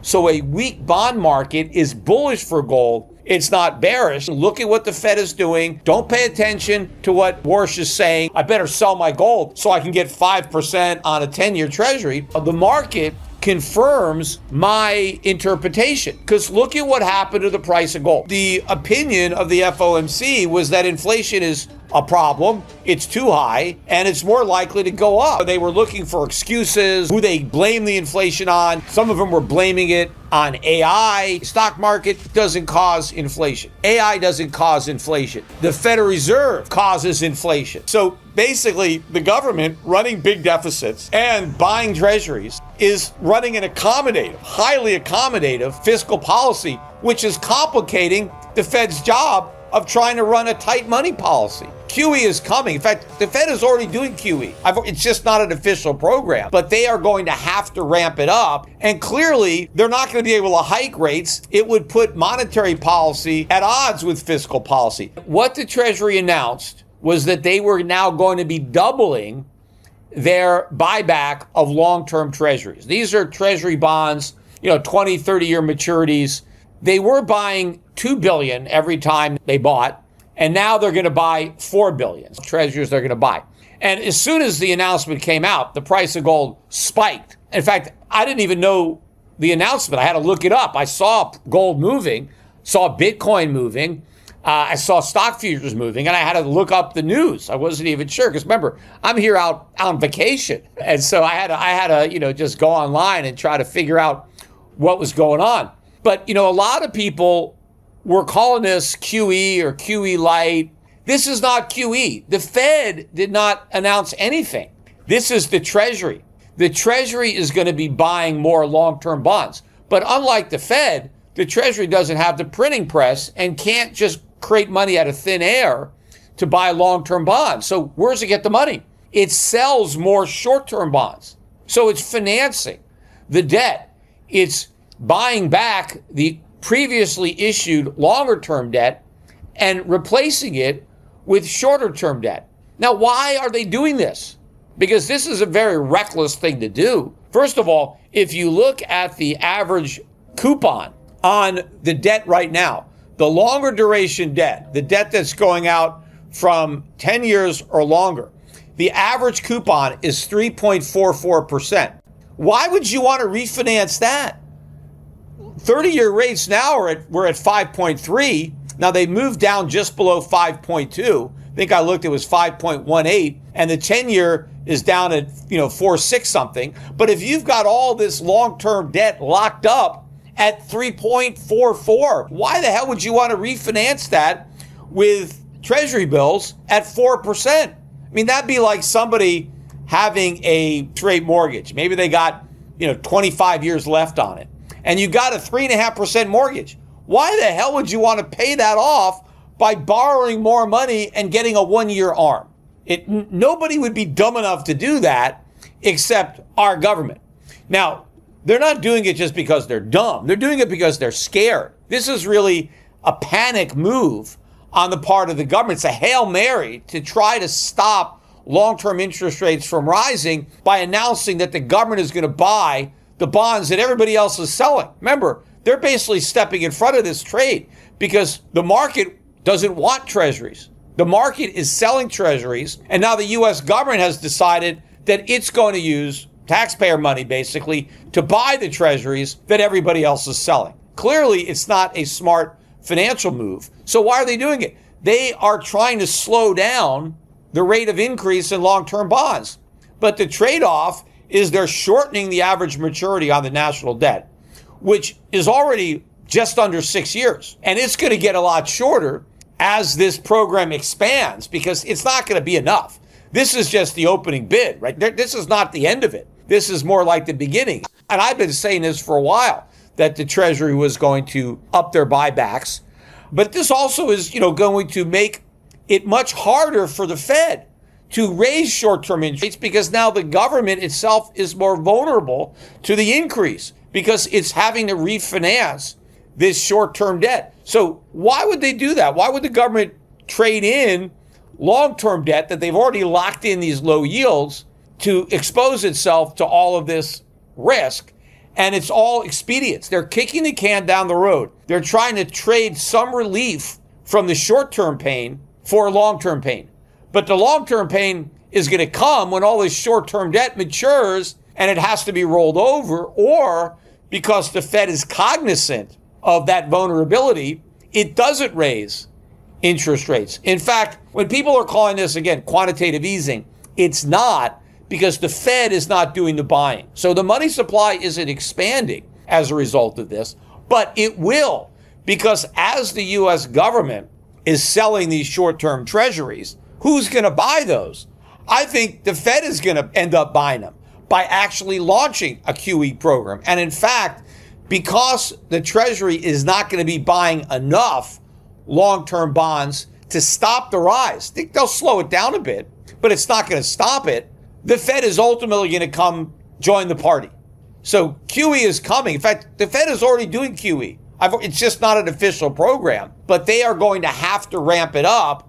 So a weak bond market is bullish for gold. It's not bearish. Look at what the Fed is doing. Don't pay attention to what Warsh is saying. I better sell my gold so I can get 5% on a 10-year Treasury. The market confirms my interpretation, because look at what happened to the price of gold. The opinion of the FOMC was that inflation is a problem, it's too high, and it's more likely to go up. They were looking for excuses, who they blame the inflation on. Some of them were blaming it on AI. Stock market doesn't cause inflation. AI doesn't cause inflation. The Federal Reserve causes inflation. So basically, the government running big deficits and buying treasuries is running an accommodative, highly accommodative fiscal policy, which is complicating the Fed's job of trying to run a tight money policy. QE is coming. In fact, the Fed is already doing QE. It's just not an official program, but they are going to have to ramp it up. And clearly, they're not going to be able to hike rates. It would put monetary policy at odds with fiscal policy. What the Treasury announced was that they were now going to be doubling their buyback of long-term treasuries. These are treasury bonds, 20, 30-year maturities. They were buying $2 billion every time they bought, and now they're going to buy $4 billion treasuries they're going to buy. And as soon as the announcement came out, the price of gold spiked. In fact, I didn't even know the announcement. I had to look it up. I saw gold moving, saw Bitcoin moving, I saw stock futures moving, and I had to look up the news. I wasn't even sure, because remember, I'm here out on vacation, and so I had to just go online and try to figure out what was going on. But a lot of people were calling this QE or QE light. This is not QE. The Fed did not announce anything. This is the Treasury. The Treasury is going to be buying more long-term bonds. But unlike the Fed, the Treasury doesn't have the printing press and can't just create money out of thin air to buy long-term bonds. So where does it get the money? It sells more short-term bonds. So it's financing the debt. It's buying back the previously issued longer-term debt and replacing it with shorter-term debt. Now, why are they doing this? Because this is a very reckless thing to do. First of all, if you look at the average coupon on the debt right now, the longer duration debt, the debt that's going out from 10 years or longer, the average coupon is 3.44%. Why would you want to refinance that? 30-year rates now we're at 5.3. Now they moved down just below 5.2. I think I looked, it was 5.18, and the 10-year is down at 4.6 something. But if you've got all this long-term debt locked up at 3.44, why the hell would you want to refinance that with Treasury bills at 4%? I mean, that'd be like somebody having a straight mortgage. Maybe they got 25 years left on it, and you got a 3.5% mortgage. Why the hell would you want to pay that off by borrowing more money and getting a 1-year ARM? Nobody would be dumb enough to do that except our government. Now, they're not doing it just because they're dumb. They're doing it because they're scared. This is really a panic move on the part of the government. It's a Hail Mary to try to stop long-term interest rates from rising by announcing that the government is going to buy the bonds that everybody else is selling. Remember, they're basically stepping in front of this trade because the market doesn't want treasuries. The market is selling treasuries, and now the U.S. government has decided that it's going to use taxpayer money, basically, to buy the treasuries that everybody else is selling. Clearly, it's not a smart financial move. So why are they doing it? They are trying to slow down the rate of increase in long-term bonds. But the trade-off is they're shortening the average maturity on the national debt, which is already just under 6 years. And it's going to get a lot shorter as this program expands, because it's not going to be enough. This is just the opening bid, right? This is not the end of it. This is more like the beginning. And I've been saying this for a while, that the Treasury was going to up their buybacks. But this also is, going to make it much harder for the Fed to raise short-term interest rates, because now the government itself is more vulnerable to the increase because it's having to refinance this short-term debt. So why would they do that? Why would the government trade in long-term debt that they've already locked in these low yields to expose itself to all of this risk And it's all expedience. They're kicking the can down the road. They're trying to trade some relief from the short-term pain for long-term pain. But the long-term pain is going to come when all this short-term debt matures and it has to be rolled over, or because the Fed is cognizant of that vulnerability, it doesn't raise interest rates. In fact, when people are calling this, again, quantitative easing, it's not, because the Fed is not doing the buying. So the money supply isn't expanding as a result of this, but it will, because as the U.S. government is selling these short-term treasuries, who's going to buy those? I think the Fed is going to end up buying them by actually launching a QE program. And in fact, because the Treasury is not going to be buying enough long-term bonds to stop the rise, I think they'll slow it down a bit, but it's not going to stop it. The Fed is ultimately going to come join the party. So QE is coming. In fact, the Fed is already doing QE. It's just not an official program, but they are going to have to ramp it up.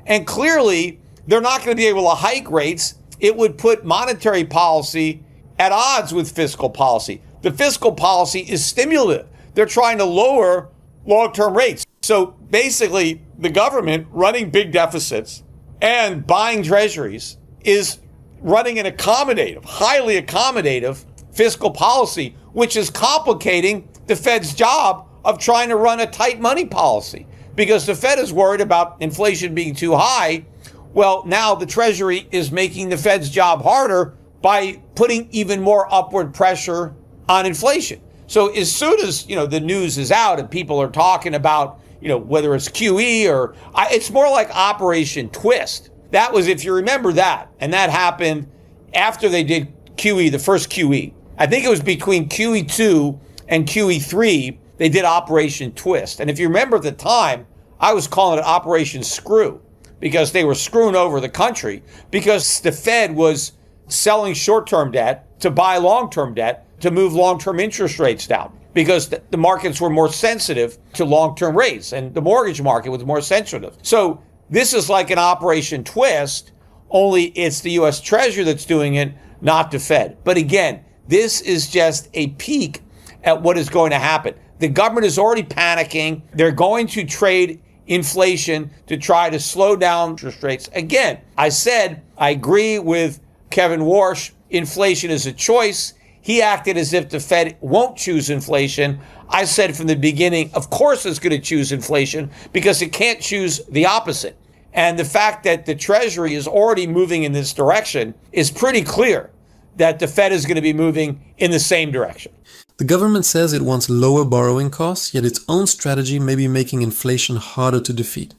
And clearly, they're not going to be able to hike rates. It would put monetary policy at odds with fiscal policy. The fiscal policy is stimulative. They're trying to lower long-term rates. So basically, the government running big deficits and buying treasuries is running an accommodative, highly accommodative fiscal policy, which is complicating the Fed's job of trying to run a tight money policy, because the Fed is worried about inflation being too high. Well, now the Treasury is making the Fed's job harder by putting even more upward pressure on inflation. So as soon as, the news is out and people are talking about, whether it's QE or it's more like Operation Twist. That was, if you remember that, and that happened after they did QE, the first QE. I think it was between QE2 and QE3, they did Operation Twist. And if you remember at the time, I was calling it Operation Screw, because they were screwing over the country, because the Fed was selling short-term debt to buy long-term debt to move long-term interest rates down, because the markets were more sensitive to long-term rates and the mortgage market was more sensitive. So this is like an Operation Twist, only it's the U.S. Treasury that's doing it, not the Fed. But again, this is just a peek at what is going to happen. The government is already panicking. They're going to trade inflation to try to slow down interest rates. Again, I said I agree with Kevin Warsh. Inflation is a choice. He acted as if the Fed won't choose inflation. I said from the beginning, of course it's going to choose inflation, because it can't choose the opposite. And the fact that the Treasury is already moving in this direction is pretty clear that the Fed is going to be moving in the same direction. The government says it wants lower borrowing costs, yet its own strategy may be making inflation harder to defeat.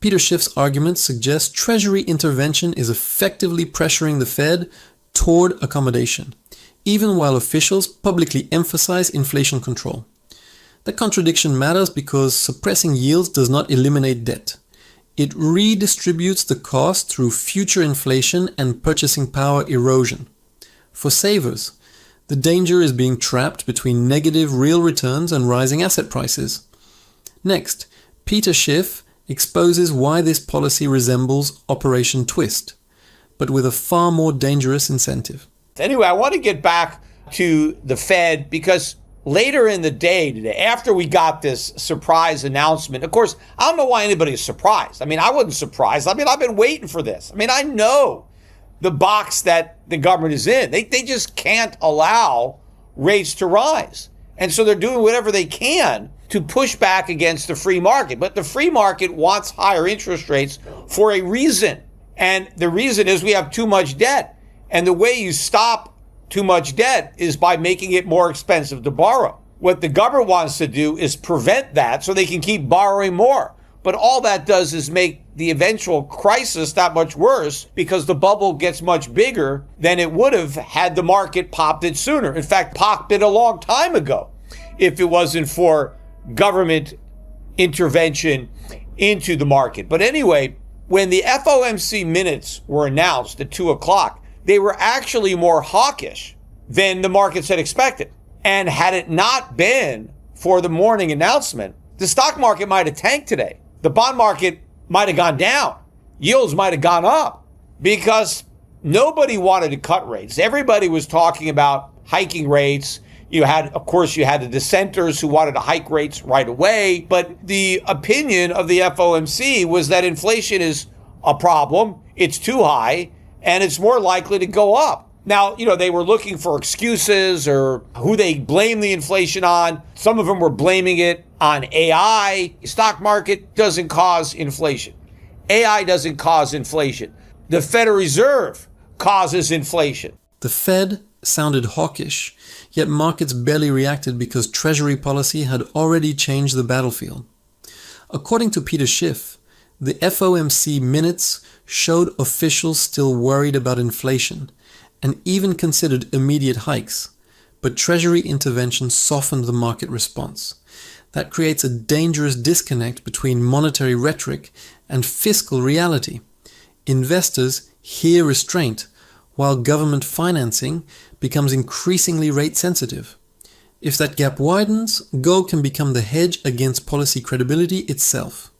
Peter Schiff's argument suggests Treasury intervention is effectively pressuring the Fed toward accommodation, even while officials publicly emphasize inflation control. The contradiction matters because suppressing yields does not eliminate debt. It redistributes the cost through future inflation and purchasing power erosion. For savers, the danger is being trapped between negative real returns and rising asset prices. Next, Peter Schiff exposes why this policy resembles Operation Twist, but with a far more dangerous incentive. Anyway, I want to get back to the Fed, because later in the day today, after we got this surprise announcement, of course, I don't know why anybody is surprised. I wasn't surprised. I've been waiting for this. I know the box that the government is in. They just can't allow rates to rise. And so they're doing whatever they can to push back against the free market. But the free market wants higher interest rates for a reason. And the reason is we have too much debt. And the way you stop too much debt is by making it more expensive to borrow. What the government wants to do is prevent that so they can keep borrowing more. But all that does is make the eventual crisis that much worse, because the bubble gets much bigger than it would have had the market popped it sooner. In fact, popped it a long time ago if it wasn't for government intervention into the market. But anyway, when the FOMC minutes were announced at 2 o'clock, they were actually more hawkish than the markets had expected. And had it not been for the morning announcement, the stock market might have tanked today. The bond market might have gone down. Yields might have gone up, because nobody wanted to cut rates. Everybody was talking about hiking rates, You had the dissenters who wanted to hike rates right away. But the opinion of the FOMC was that inflation is a problem. It's too high and it's more likely to go up. Now, they were looking for excuses or who they blame the inflation on. Some of them were blaming it on AI. Stock market doesn't cause inflation. AI doesn't cause inflation. The Federal Reserve causes inflation. The Fed sounded hawkish, yet markets barely reacted because Treasury policy had already changed the battlefield. According to Peter Schiff, the FOMC minutes showed officials still worried about inflation and even considered immediate hikes, but Treasury intervention softened the market response. That creates a dangerous disconnect between monetary rhetoric and fiscal reality. Investors hear restraint, while government financing becomes increasingly rate sensitive. If that gap widens, gold can become the hedge against policy credibility itself.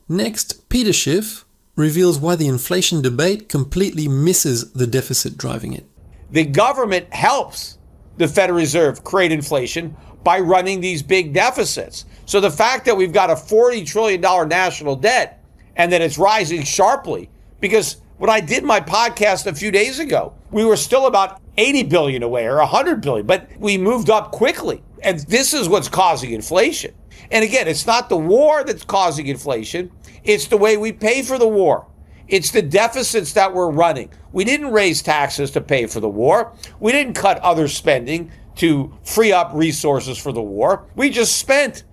Next, Peter Schiff reveals why the inflation debate completely misses the deficit driving it. The government helps the Federal Reserve create inflation by running these big deficits. So the fact that we've got a $40 trillion national debt and that it's rising sharply, because when I did my podcast a few days ago, we were still about 80 billion away or 100 billion, but we moved up quickly. And this is what's causing inflation. And again, it's not the war that's causing inflation. It's the way we pay for the war. It's the deficits that we're running. We didn't raise taxes to pay for the war. We didn't cut other spending to free up resources for the war. We just spent.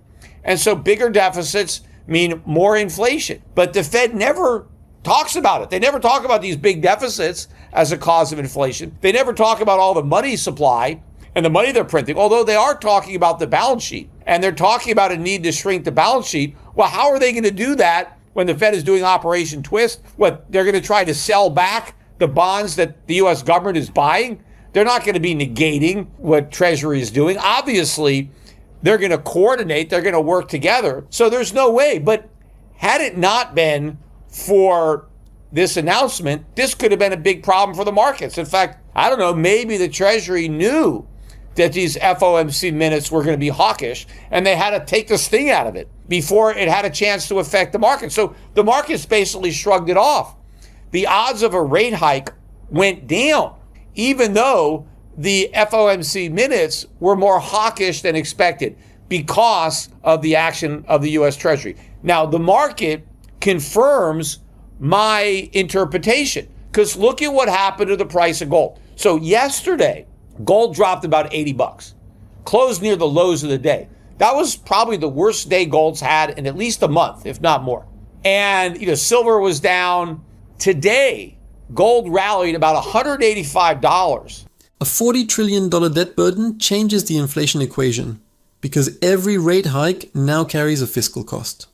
And so bigger deficits mean more inflation. But the Fed never talks about it. They never talk about these big deficits as a cause of inflation. They never talk about all the money supply and the money they're printing, although they are talking about the balance sheet. And they're talking about a need to shrink the balance sheet. Well, how are they going to do that when the Fed is doing Operation Twist? What, they're going to try to sell back the bonds that the U.S. government is buying? They're not going to be negating what Treasury is doing. Obviously, they're going to coordinate. They're going to work together. So there's no way. But had it not been for this announcement, this could have been a big problem for the markets. In fact, I don't know, maybe the Treasury knew that these FOMC minutes were going to be hawkish, and they had to take the sting out of it before it had a chance to affect the market. So the markets basically shrugged it off. The odds of a rate hike went down, even though the FOMC minutes were more hawkish than expected because of the action of the U.S. Treasury. Now, the market confirms my interpretation, because look at what happened to the price of gold. So yesterday, gold dropped about 80 bucks, closed near the lows of the day. That was probably the worst day gold's had in at least a month, if not more. And silver was down. Today, gold rallied about $185. A $40 trillion debt burden changes the inflation equation because every rate hike now carries a fiscal cost.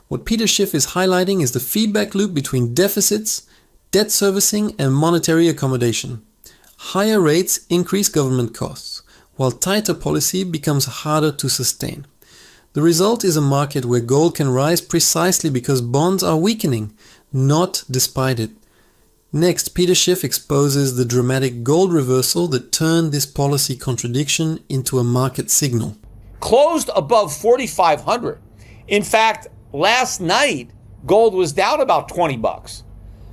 What Peter Schiff is highlighting is the feedback loop between deficits, debt servicing, and monetary accommodation. Higher rates increase government costs, while tighter policy becomes harder to sustain. The result is a market where gold can rise precisely because bonds are weakening, not despite it. Next, Peter Schiff exposes the dramatic gold reversal that turned this policy contradiction into a market signal. Closed above 4,500. In fact, last night, gold was down about 20 bucks.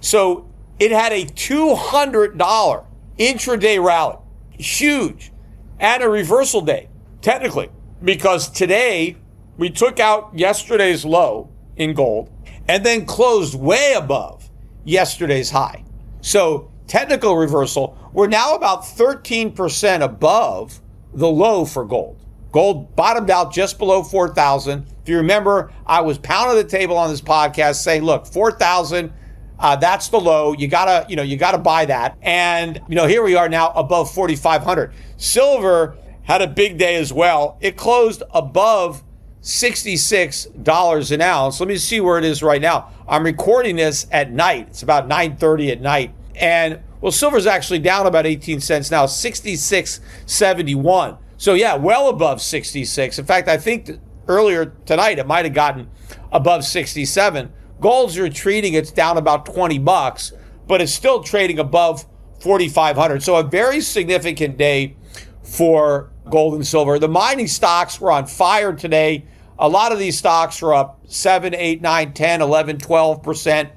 So it had a $200 intraday rally. Huge. And a reversal day, technically, because today we took out yesterday's low in gold and then closed way above yesterday's high. So technical reversal, we're now about 13% above the low for gold. Gold bottomed out just below 4,000. If you remember, I was pounding the table on this podcast saying, look, 4,000, that's the low. You gotta buy that. And here we are now above 4,500. Silver had a big day as well. It closed above $66 an ounce. Let me see where it is right now. I'm recording this at night. It's about 9:30 at night. And silver's actually down about 18 cents now, 66.71. So yeah, well above 66. In fact, I think earlier tonight it might have gotten above 67. Gold's retreating. It's down about 20 bucks, but it's still trading above 4,500. So a very significant day for gold and silver. The mining stocks were on fire today. A lot of these stocks are up 7, 8, 9, 10, 11, 12%.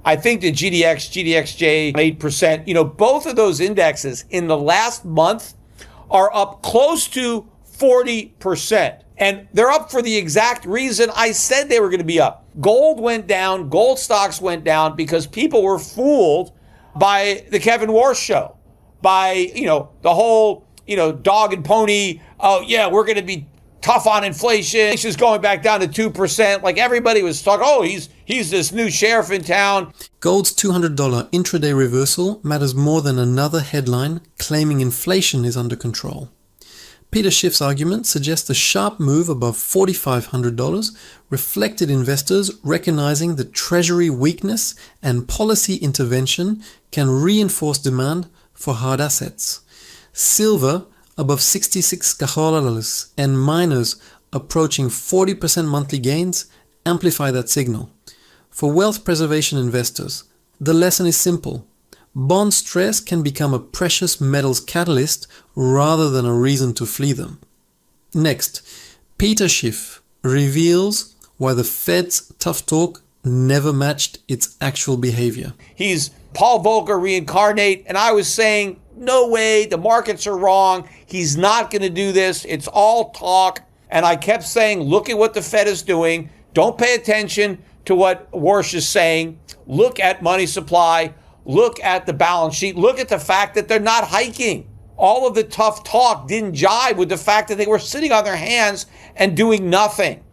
I think the GDXJ 8%. You know, both of those indexes in the last month are up close to 40%. And they're up for the exact reason I said they were going to be up. Gold went down, gold stocks went down because people were fooled by the Kevin Warsh show, by, the whole, dog and pony, oh yeah, we're going to be tough on inflation. Inflation's going back down to 2%. Like everybody was talking, oh, he's this new sheriff in town. Gold's $200 intraday reversal matters more than another headline claiming inflation is under control. Peter Schiff's argument suggests a sharp move above $4,500 reflected investors recognizing that Treasury weakness and policy intervention can reinforce demand for hard assets. Silver above $66 and miners approaching 40% monthly gains amplify that signal. For wealth preservation investors, the lesson is simple. Bond stress can become a precious metals catalyst rather than a reason to flee them. Next, Peter Schiff reveals why the Fed's tough talk never matched its actual behavior. He's Paul Volcker reincarnate, and I was saying, no way, the markets are wrong. He's not going to do this. It's all talk. And I kept saying, look at what the Fed is doing. Don't pay attention to what Warsh is saying. Look at money supply. Look at the balance sheet. Look at the fact that they're not hiking. All of the tough talk didn't jive with the fact that they were sitting on their hands and doing nothing.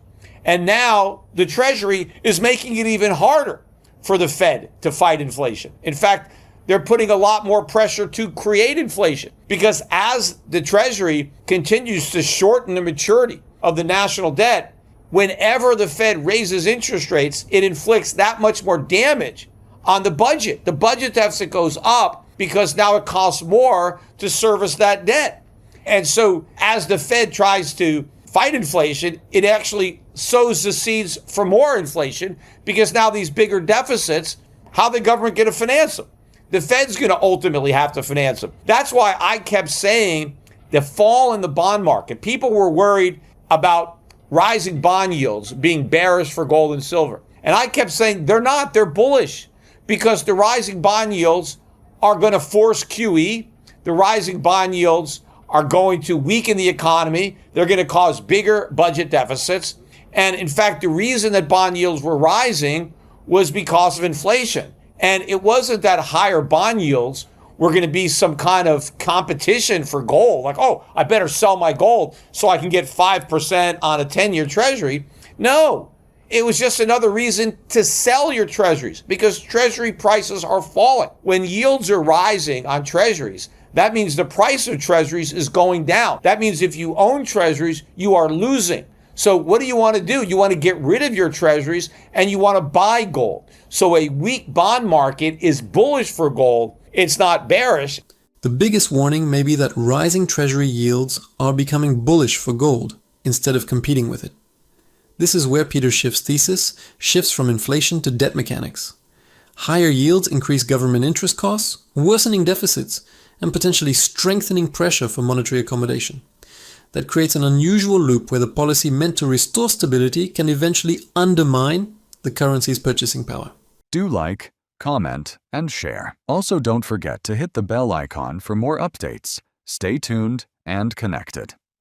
And now the Treasury is making it even harder for the Fed to fight inflation. In fact, they're putting a lot more pressure to create inflation because as the Treasury continues to shorten the maturity of the national debt, whenever the Fed raises interest rates, it inflicts that much more damage on the budget. The budget deficit goes up because now it costs more to service that debt. And so as the Fed tries to fight inflation, it actually sows the seeds for more inflation because now these bigger deficits, how the government going to finance them? The Fed's going to ultimately have to finance them. That's why I kept saying the fall in the bond market. People were worried about rising bond yields being bearish for gold and silver. And I kept saying they're not, they're bullish because the rising bond yields are going to force QE. The rising bond yields are going to weaken the economy. They're going to cause bigger budget deficits. And in fact, the reason that bond yields were rising was because of inflation. And it wasn't that higher bond yields were going to be some kind of competition for gold. Like, oh, I better sell my gold so I can get 5% on a 10-year treasury. No, it was just another reason to sell your treasuries because treasury prices are falling. When yields are rising on treasuries, that means the price of treasuries is going down. That means if you own treasuries, you are losing. So what do you want to do? You want to get rid of your treasuries and you want to buy gold. So a weak bond market is bullish for gold. It's not bearish. The biggest warning may be that rising treasury yields are becoming bullish for gold instead of competing with it. This is where Peter Schiff's thesis shifts from inflation to debt mechanics. Higher yields increase government interest costs, worsening deficits, and potentially strengthening pressure for monetary accommodation. That creates an unusual loop where the policy meant to restore stability can eventually undermine the currency's purchasing power. Do like, comment, and share. Also, don't forget to hit the bell icon for more updates. Stay tuned and connected.